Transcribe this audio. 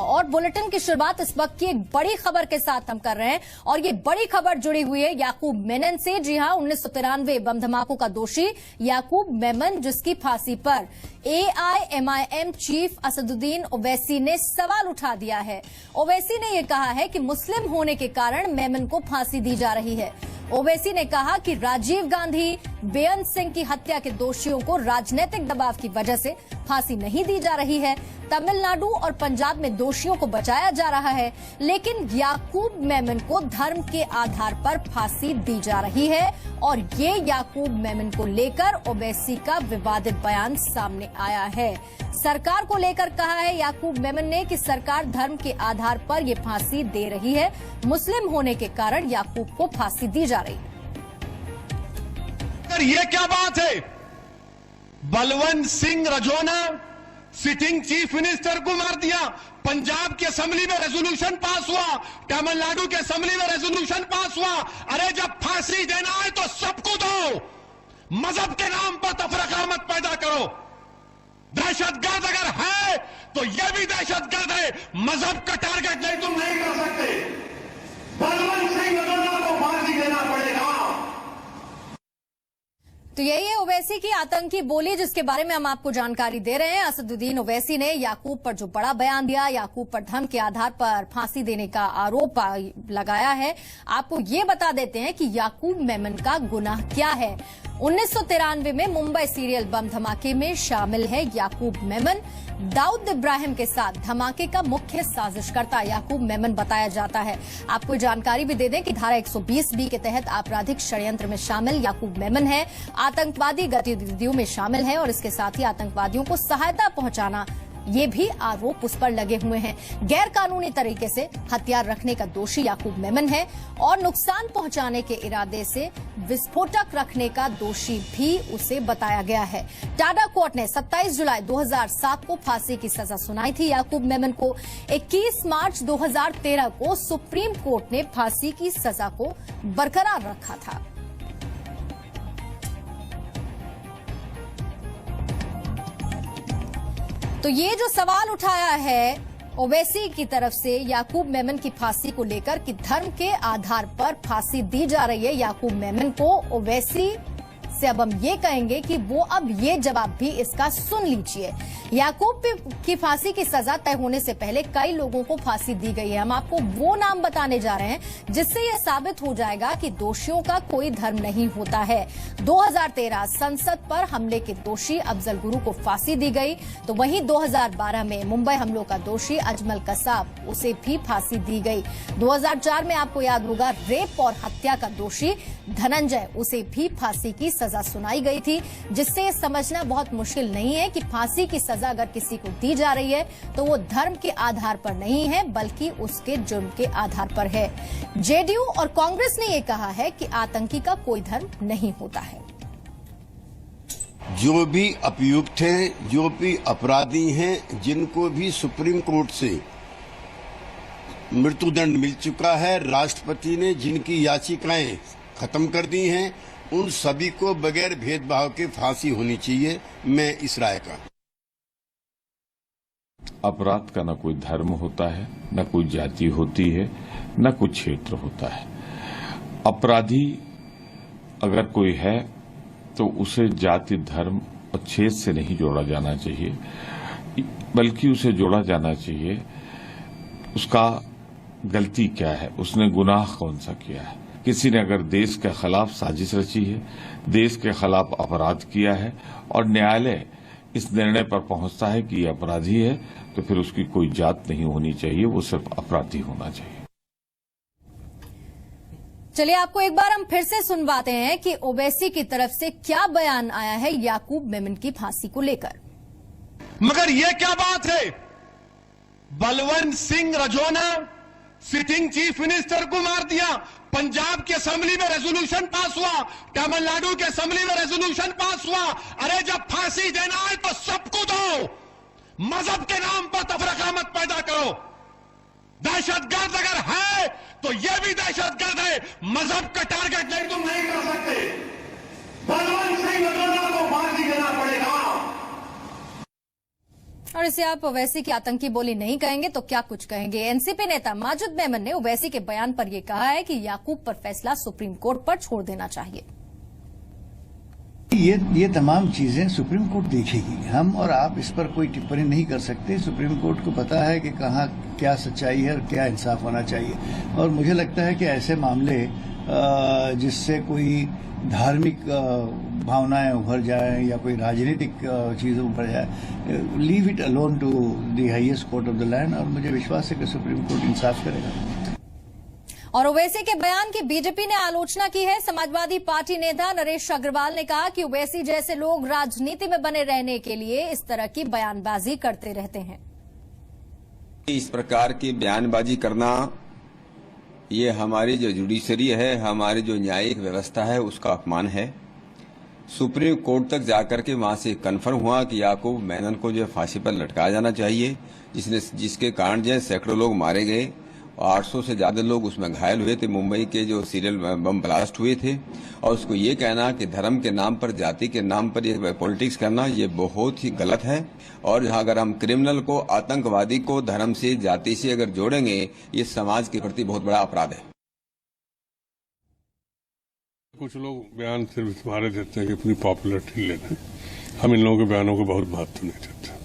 और बुलेटिन की शुरुआत इस वक्त की एक बड़ी खबर के साथ हम कर रहे हैं और ये बड़ी खबर जुड़ी हुई है याकूब मेमन से। जी हां, 1993 बम धमाकों का दोषी याकूब मेमन, जिसकी फांसी पर AIMIM चीफ असदुद्दीन ओवैसी ने सवाल उठा दिया है। ओवैसी ने यह कहा है कि मुस्लिम होने के कारण मेमन को फांसी दी जा रही है। ओवैसी ने कहा कि राजीव गांधी, बेअंत सिंह की हत्या के दोषियों को राजनीतिक दबाव की वजह से फांसी नहीं दी जा रही है। तमिलनाडु और पंजाब में दोषियों को बचाया जा रहा है, लेकिन याकूब मेमन को धर्म के आधार पर फांसी दी जा रही है। और ये याकूब मेमन को लेकर ओवैसी का विवादित बयान सामने आया है। सरकार को लेकर कहा है याकूब मेमन ने कि सरकार धर्म के आधार पर ये फांसी दे रही है। मुस्लिम होने के कारण याकूब को फांसी दी जा रही है। ये क्या बात है? Balwant Singh Rajoana sitting chief minister को मार दिया। पंजाब की असेंबली में रेजोल्यूशन पास हुआ, तमिलनाडु की असेंबली में रेजोल्यूशन पास हुआ। अरे जब फांसी देना है तो सबको दो, मजहब के नाम पर तफरका मत पैदा करो। दहशतगर्द अगर है तो यह भी दहशतगर्द है, मजहब का टारगेट नहीं तुम नहीं कर सकते। बलवंत सिंह रजौना को फांसी देना पड़ेगा। तो यही है ओवैसी की आतंकी बोली, जिसके बारे में हम आपको जानकारी दे रहे हैं। असदुद्दीन ओवैसी ने याकूब पर जो बड़ा बयान दिया, याकूब पर धर्म के आधार पर फांसी देने का आरोप लगाया है। आपको ये बता देते हैं कि याकूब मेमन का गुनाह क्या है। 1993 में मुंबई सीरियल बम धमाके में शामिल है याकूब मेमन। दाऊद इब्राहिम के साथ धमाके का मुख्य साजिशकर्ता याकूब मेमन बताया जाता है। आपको जानकारी भी दे दें कि धारा 120B के तहत आपराधिक षड्यंत्र में शामिल याकूब मेमन है, आतंकवादी गतिविधियों में शामिल है और इसके साथ ही आतंकवादियों को सहायता पहुंचाना, ये भी आरोप उस पर लगे हुए हैं। गैर कानूनी तरीके से हथियार रखने का दोषी याकूब मेमन है और नुकसान पहुंचाने के इरादे से विस्फोटक रखने का दोषी भी उसे बताया गया है। टाडा कोर्ट ने 27 जुलाई 2007 को फांसी की सजा सुनाई थी याकूब मेमन को। 21 मार्च 2013 को सुप्रीम कोर्ट ने फांसी की सजा को बरकरार रखा था। तो ये जो सवाल उठाया है ओवैसी की तरफ से याकूब मेमन की फांसी को लेकर कि धर्म के आधार पर फांसी दी जा रही है याकूब मेमन को, ओवैसी से अब हम ये कहेंगे कि वो अब ये जवाब भी इसका सुन लीजिए। याकूब की फांसी की सजा तय होने से पहले कई लोगों को फांसी दी गई है। हम आपको वो नाम बताने जा रहे हैं जिससे यह साबित हो जाएगा कि दोषियों का कोई धर्म नहीं होता है। 2013 संसद पर हमले के दोषी अफजल गुरु को फांसी दी गई, तो वहीं 2012 में मुंबई हमलों का दोषी अजमल कसाब, उसे भी फांसी दी गई। 2004 में आपको याद होगा रेप और हत्या का दोषी धनंजय, उसे भी फांसी की सजा सुनाई गई थी, जिससे समझना बहुत मुश्किल नहीं है कि फांसी की सजा अगर किसी को दी जा रही है तो वो धर्म के आधार पर नहीं है बल्कि उसके जुर्म के आधार पर है। जेडीयू और कांग्रेस ने यह कहा है कि आतंकी का कोई धर्म नहीं होता है। जो भी अभियुक्त हैं, जो भी अपराधी हैं, जिनको भी सुप्रीम कोर्ट से मृत्युदंड मिल चुका है, राष्ट्रपति ने जिनकी याचिकाएं खत्म कर दी हैं, उन सभी को बगैर भेदभाव के फांसी होनी चाहिए। मैं इस राय का। अपराध का न कोई धर्म होता है, न कोई जाति होती है, न कोई क्षेत्र होता है। अपराधी अगर कोई है तो उसे जाति, धर्म और क्षेत्र से नहीं जोड़ा जाना चाहिए, बल्कि उसे जोड़ा जाना चाहिए उसका गलती क्या है, उसने गुनाह कौन सा किया है। किसी ने अगर देश के खिलाफ साजिश रची है, देश के खिलाफ अपराध किया है और न्यायालय इस निर्णय पर पहुंचता है कि ये अपराधी है, तो फिर उसकी कोई जात नहीं होनी चाहिए, वो सिर्फ अपराधी होना चाहिए। चलिए आपको एक बार हम फिर से सुनवाते हैं कि ओवैसी की तरफ से क्या बयान आया है याकूब मेमन की फांसी को लेकर। मगर यह क्या बात है? Balwant Singh Rajoana sitting chief minister को मार दिया। पंजाब की असेंबली में रेजोल्यूशन पास हुआ, तमिलनाडु की असेंबली में रेजोल्यूशन पास हुआ। अरे जब फांसी देना है तो सबको दो, मजहब के नाम पर तफरका मत पैदा करो। दहशतगर्द अगर है तो यह भी दहशतगर्द है, मजहब का टारगेट नहीं तुम नहीं कर सकते। बलवंत सिंह रजौना को फांसी देना पड़ेगा। और इसे आप ओवैसी की आतंकी बोली नहीं कहेंगे तो क्या कुछ कहेंगे। एनसीपी नेता माजिद मेमन ने ओवैसी के बयान पर यह कहा है कि याकूब पर फैसला सुप्रीम कोर्ट पर छोड़ देना चाहिए। ये तमाम चीजें सुप्रीम कोर्ट देखेगी। हम और आप इस पर कोई टिप्पणी नहीं कर सकते। सुप्रीम कोर्ट को पता है कि कहाँ क्या सच्चाई है और क्या इंसाफ होना चाहिए। और मुझे लगता है कि ऐसे मामले जिससे कोई धार्मिक भावनाएं उभर जाए या कोई राजनीतिक चीजें उभर जाए, leave it alone to the highest court of the land. और मुझे विश्वास है कि सुप्रीम कोर्ट इंसाफ करेगा। और ओवैसी के बयान की बीजेपी ने आलोचना की है। समाजवादी पार्टी नेता नरेश अग्रवाल ने कहा कि ओवैसी जैसे लोग राजनीति में बने रहने के लिए इस तरह की बयानबाजी करते रहते हैं। इस प्रकार की बयानबाजी करना ये हमारी जो जुडिशरी है, हमारी जो न्यायिक व्यवस्था है, उसका अपमान है। सुप्रीम कोर्ट तक जाकर के वहां से कन्फर्म हुआ कि याकूब मेनन को जो फांसी पर लटकाया जाना चाहिए, जिसके कारण जो सैकड़ों लोग मारे गए, 800 से ज्यादा लोग उसमें घायल हुए थे। मुंबई के जो सीरियल बम ब्लास्ट हुए थे। और उसको ये कहना कि धर्म के नाम पर, जाति के नाम पर ये पॉलिटिक्स करना, ये बहुत ही गलत है। और अगर हम क्रिमिनल को, आतंकवादी को धर्म से, जाति से अगर जोड़ेंगे, ये समाज के प्रति बहुत बड़ा अपराध है। कुछ लोग बयान सिर्फ तुम्हारे देते हैं कि अपनी पॉपुलरिटी लेना। हम इन लोगों के बयानों को बहुत महत्व नहीं देते।